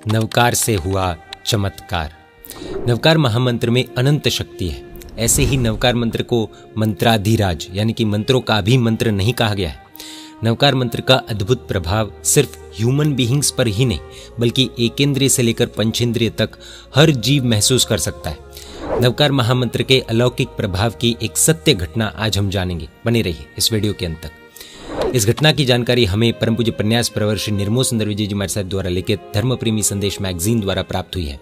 नवकार से हुआ चमत्कार। नवकार महामंत्र में अनंत शक्ति है। ऐसे ही नवकार मंत्र को मंत्राधिराज यानी कि मंत्रों का भी मंत्र नहीं कहा गया है। नवकार मंत्र का अद्भुत प्रभाव सिर्फ ह्यूमन बीइंग्स पर ही नहीं बल्कि एकेंद्रिय से लेकर पंचेंद्रिय तक हर जीव महसूस कर सकता है। नवकार महामंत्र के अलौकिक प्रभाव की एक सत्य घटना आज हम जानेंगे। बने रहिए इस वीडियो के अंत तक। इस घटना की जानकारी हमें परम पूज्य प्रन्यास प्रवर श्री निर्मोह सुंदर विजय जी महाराज साहब द्वारा लिखित धर्मप्रेमी संदेश मैगजीन द्वारा प्राप्त हुई है।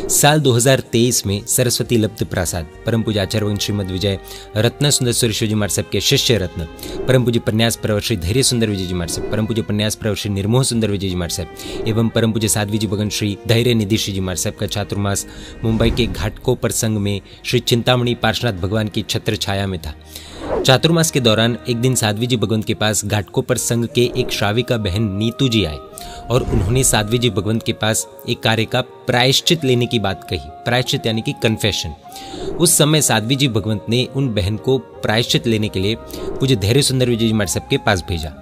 साल 2023 में सरस्वती लब्ध प्रसाद परम पूज्य आचार्य श्रीमद विजय रत्न सुंदर सुरेश्वर जी महाराज साहब के शिष्य रत्न परम पूज्य प्रन्यास प्रवर श्री धैर्य सुंदर विजय जी महाराज साहब, परम पूज्य प्रन्यास प्रवर श्री निर्मोह सुंदर विजय जी महाराज साहब एवं परम पूज्य साध्वी जी भगवान श्री धैर्य निधि श्री जी महाराज साहब का चातुर्मास मुंबई के घाटकोपर संघ में श्री चिंतामणि पार्श्वनाथ भगवान की छत्र छाया में था। चातुर्मास के दौरान एक दिन साध्वी जी भगवंत के पास घाटकोपर संघ के एक श्राविका बहन नीतू जी आए और उन्होंने साध्वी जी भगवंत के पास एक कार्य का प्रायश्चित लेने की बात कही। प्रायश्चित यानी कि कन्फेशन। उस समय साध्वी जी भगवंत ने उन बहन को प्रायश्चित लेने के लिए पूज्य धैर्य सुंदर विजय जी महाराज साहब के पास भेजा।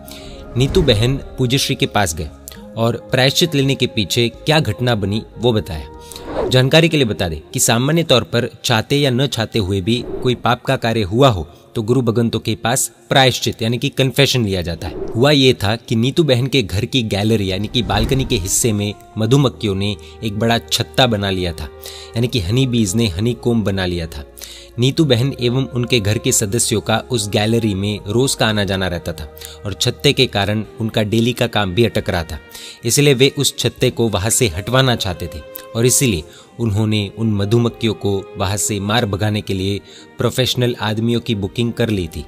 नीतू बहन पूज्य श्री के पास गए और प्रायश्चित लेने के पीछे क्या घटना बनी वो बताया। जानकारी के लिए बता दें कि सामान्य तौर पर चाहते या न चाहते हुए भी कोई पाप का कार्य हुआ हो तो गुरु भगवंतों के पास प्रायश्चित यानी कि कन्फेशन लिया जाता है। हुआ ये था कि नीतू बहन के घर की गैलरी यानी कि बालकनी के हिस्से में मधुमक्खियों ने एक बड़ा छत्ता बना लिया था, यानी कि हनी बीज ने हनी कोम बना लिया था। नीतू बहन एवं उनके घर के सदस्यों का उस गैलरी में रोज का आना जाना रहता था और छत्ते के कारण उनका डेली का काम भी अटक रहा था। इसलिए वे उस छत्ते को वहां से हटवाना चाहते थे और इसीलिए उन्होंने उन मधुमक्खियों को वहां से मार भगाने के लिए प्रोफेशनल आदमियों की बुकिंग कर ली थी।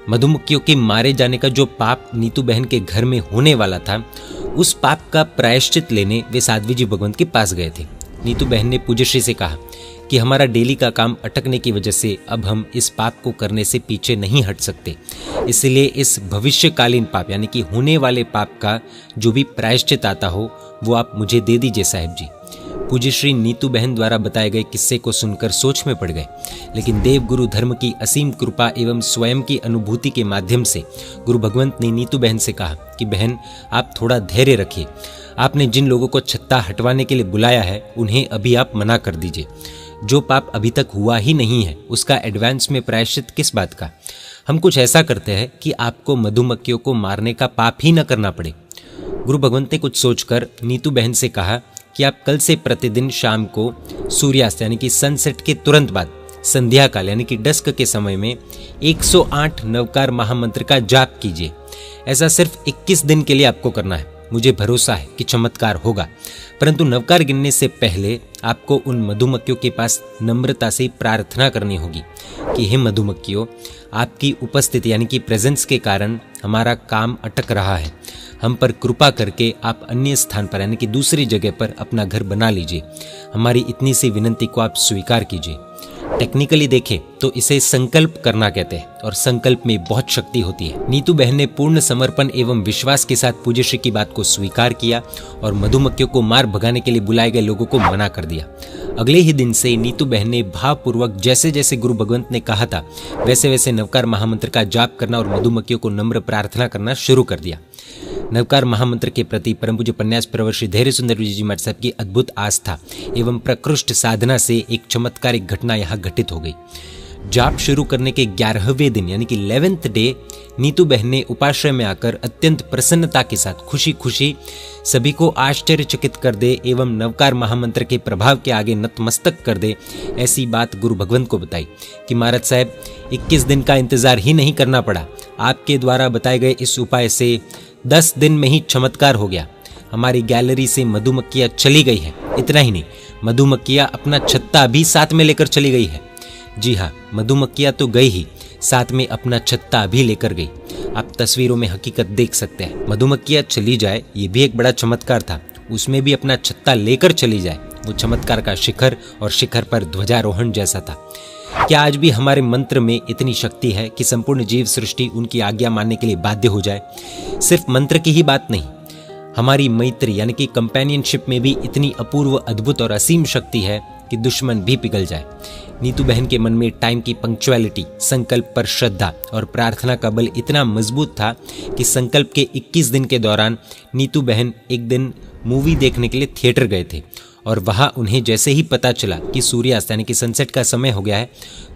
मधुमक्खियों के मारे जाने का जो पाप नीतू बहन के घर में होने वाला था, उस पाप का प्रायश्चित लेने वे साध्वी जी भगवंत के पास गए थे। नीतू बहन ने पूज्यश्री से कहा कि हमारा डेली का काम अटकने की वजह से अब हम इस पाप को करने से पीछे नहीं हट सकते, इसलिए इस भविष्यकालीन पाप यानी कि होने वाले पाप का जो भी प्रायश्चित आता हो वो आप मुझे दे दीजिए साहिब जी। पूज्य श्री नीतू बहन द्वारा बताए गए किस्से को सुनकर सोच में पड़ गए, लेकिन देव गुरु धर्म की असीम कृपा एवं स्वयं की अनुभूति के माध्यम से गुरु भगवंत ने नीतू बहन से कहा कि बहन आप थोड़ा धैर्य रखिए। आपने जिन लोगों को छत्ता हटवाने के लिए बुलाया है उन्हें अभी आप मना कर दीजिए। जो पाप अभी तक हुआ ही नहीं है उसका एडवांस में प्रायश्चित किस बात का। हम कुछ ऐसा करते हैं कि आपको मधुमक्खियों को मारने का पाप ही न करना पड़े। गुरु भगवंत ने कुछ सोचकर नीतू बहन से कहा कि आप कल से प्रतिदिन शाम को सूर्यास्त यानी कि सनसेट के तुरंत बाद संध्या काल यानी कि डस्क के समय में 108 नवकार महामंत्र का जाप कीजिए। ऐसा सिर्फ 21 दिन के लिए आपको करना है। मुझे भरोसा है कि चमत्कार होगा, परंतु नवकार गिनने से पहले आपको उन मधुमक्खियों के पास नम्रता से प्रार्थना करनी होगी कि हे मधुमक्खियों, आपकी उपस्थिति यानी कि प्रेजेंस के कारण हमारा काम अटक रहा है। हम पर कृपा करके आप अन्य स्थान पर यानी कि दूसरी जगह पर अपना घर बना लीजिए। हमारी इतनी सी विनंती को आप स्वीकार कीजिए। टेक्निकली देखें तो इसे संकल्प करना कहते हैं और संकल्प में बहुत शक्ति होती है। नीतू बहन ने पूर्ण समर्पण एवं विश्वास के साथ पूज्य श्री की बात को स्वीकार किया और मधुमक्खियों को मार भगाने के लिए बुलाए गए लोगों को मना कर दिया। अगले ही दिन से नीतू बहन ने भावपूर्वक जैसे जैसे गुरु भगवंत ने कहा था वैसे वैसे नवकार महामंत्र का जाप करना और मधुमक्खियों को नम्र प्रार्थना करना शुरू कर दिया। नवकार महामंत्र के प्रति परम पूज्य प्रन्यास प्रवर श्री धैर्य सुंदर विजय जी महाराज साहब की अद्भुत आस्था एवं प्रकृष्ट साधना से एक चमत्कारिक घटना यहाँ घटित हो गई। जाप शुरू करने के 11वें दिन यानी कि 11th डे नीतू बहन ने उपाश्रय में आकर अत्यंत प्रसन्नता के साथ खुशी खुशी सभी को आश्चर्यचकित कर दे एवं नवकार महामंत्र के प्रभाव के आगे नतमस्तक कर दे ऐसी बात गुरु भगवंत को बताई कि महाराज साहब 21 दिन का इंतजार ही नहीं करना पड़ा। आपके द्वारा बताए गए इस उपाय से 10 दिन में ही चमत्कार हो गया। हमारी गैलरी से मधुमक्खियां चली गई है। इतना ही नहीं, मधुमक्खियां अपना छत्ता भी साथ में लेकर चली गई है। जी हाँ, मधुमक्खियां तो गई ही, साथ में अपना छत्ता भी लेकर गई। आप तस्वीरों में हकीकत देख सकते हैं। मधुमक्खियां चली जाए ये भी एक बड़ा चमत्कार था, उसमें भी अपना छत्ता लेकर चली जाए वो चमत्कार का शिखर और शिखर पर ध्वजारोहण जैसा था। क्या आज भी हमारे मंत्र में इतनी शक्ति है कि संपूर्ण जीव सृष्टि उनकी आज्ञा मानने के लिए बाध्य हो जाए? सिर्फ मंत्र की ही बात नहीं, हमारी मैत्री यानी कि कंपेनियनशिप में भी इतनी अपूर्व अद्भुत और असीम शक्ति है कि दुश्मन भी पिघल जाए। नीतू बहन के मन में टाइम की पंक्चुअलिटी, संकल्प पर श्रद्धा और प्रार्थना का बल इतना मजबूत था कि संकल्प के 21 दिन के दौरान नीतू बहन एक दिन मूवी देखने के लिए थिएटर गए थे और वहाँ उन्हें जैसे ही पता चला कि सूर्यास्त यानी कि सनसेट का समय हो गया है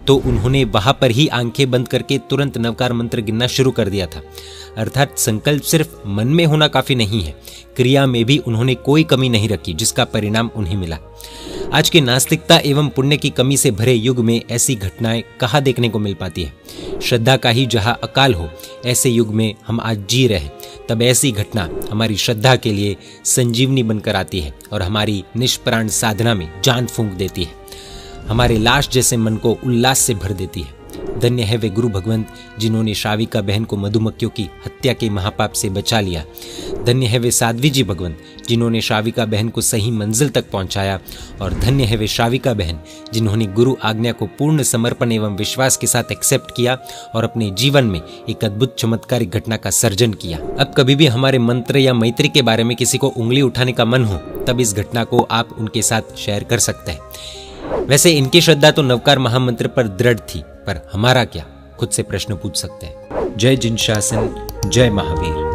तो उन्होंने वहाँ पर ही आंखें बंद करके तुरंत नवकार मंत्र गिनना शुरू कर दिया था। अर्थात संकल्प सिर्फ मन में होना काफ़ी नहीं है, क्रिया में भी उन्होंने कोई कमी नहीं रखी, जिसका परिणाम उन्हें मिला। आज के नास्तिकता एवं पुण्य की कमी से भरे युग में ऐसी घटनाएं कहाँ देखने को मिल पाती है। श्रद्धा का ही जहाँ अकाल हो, ऐसे युग में हम आज जी रहे हैं, तब ऐसी घटना हमारी श्रद्धा के लिए संजीवनी बनकर आती है और हमारी निष्प्राण साधना में जान फूंक देती है, हमारे लाश जैसे मन को उल्लास से भर देती है। धन्य है वे गुरु भगवंत जिन्होंने श्राविका बहन को मधुमक्खियों की हत्या के महापाप से बचा लिया। धन्य है वे साध्वी जी भगवंत जिन्होंने श्राविका बहन को सही मंजिल तक पहुंचाया। और धन्य है वे श्राविका बहन जिन्होंने गुरु आज्ञा को पूर्ण समर्पण एवं विश्वास के साथ एक्सेप्ट किया और अपने जीवन में एक अद्भुत चमत्कारिक घटना का सर्जन किया। अब कभी भी हमारे मंत्र या मैत्री के बारे में किसी को उंगली उठाने का मन हो, तब इस घटना को आप उनके साथ शेयर कर सकते हैं। वैसे इनकी श्रद्धा तो नवकार महामंत्र पर दृढ़ थी, पर हमारा क्या, खुद से प्रश्न पूछ सकते हैं। जय जिन शासन, जय महावीर।